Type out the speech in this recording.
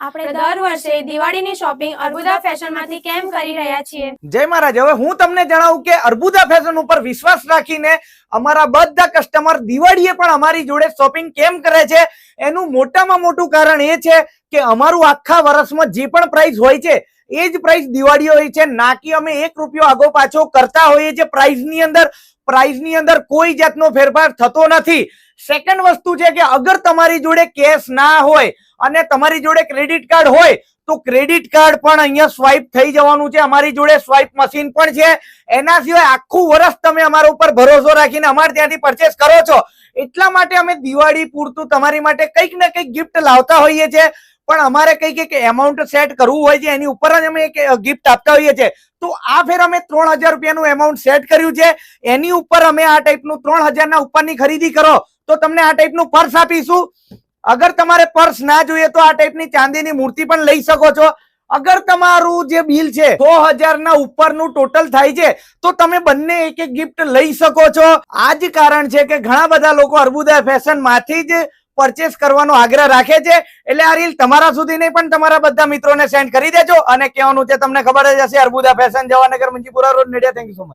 આપણે દર વર્ષે દિવાળીની શોપિંગ અર્બુદા ફેશનમાંથી કેમ કરી રહ્યા છીએ? જય મહારાજ. હવે હું તમને જણાવું કે અર્બુદા ફેશન ઉપર વિશ્વાસ રાખીને અમારા બધા કસ્ટમર દિવાળીએ પણ અમારી જોડે શોપિંગ કેમ કરે છે, એનું મોટામાં મોટું કારણ એ છે કે અમારું આખા વર્ષમાં જે પણ પ્રાઇસ હોય છે એ જ પ્રાઇસ દિવાળી હોય છે, ના કે અમે 1 રૂપિયો આગો પાછો કરતા હોઈએ છીએ પ્રાઇસની અંદર કોઈ જાતનો ફેરફાર થતો નથી. સેકન્ડ વસ્તુ છે કે અગર તમારી જોડે કેશ ના હોય અને તમારી જોડે ક્રેડિટ કાર્ડ હોય તો ક્રેડિટ કાર્ડ પણ અહીંયા સ્વાઇપ થઈ જવાનું છે. અમારી જોડે સ્વાઇપ મશીન પણ છે. એના સિવાય આખું વર્ષ તમે અમારા ઉપર ભરોસો રાખીને અમારે ત્યાંથી પરચેસ કરો છો. એટલા માટે અમે દિવાળી પૂરતું તમારી માટે કંઈક ને કંઈક ગિફ્ટ લાવતા હોઈએ છીએ, પણ અમારે કંઈક એમાઉન્ટ સેટ કરવું હોય છે, એની ઉપર જ અમે એક ગિફ્ટ આપતા હોઈએ છીએ. તો આ ફેર અમે 3000 રૂપિયાનું એમાઉન્ટ સેટ કર્યું છે. એની ઉપર અમે આ ટાઈપનું 3000 ના ઉપરની ખરીદી કરો તો તમને આ ટાઈપનું પર્સ આપીશું. અગર તમારે પર્સ ના જોઈએ તો આ ટાઈપની ચાંદીની મૂર્તિ પણ લઈ શકો છો. અગર તમારું જે બિલ છે 100,000 ના ઉપરનું ટોટલ થાય છે તો તમે બંને એક એક ગિફ્ટ લઈ શકો છો. આ જ કારણ છે કે ઘણા બધા લોકો અર્બુદા ફેશન માંથી જ પરચેસ કરવાનો આગ્રહ રાખે છે. એટલે આ રીલ તમારા સુધી નહીં પણ તમારા બધા મિત્રોને સેન્ડ કરી દેજો. અને કહેવાનું છે તમને ખબર જ હશે, Arbuda fashion, Jawahar Nagar, Manjipura road, Nadiad. Thank you so much.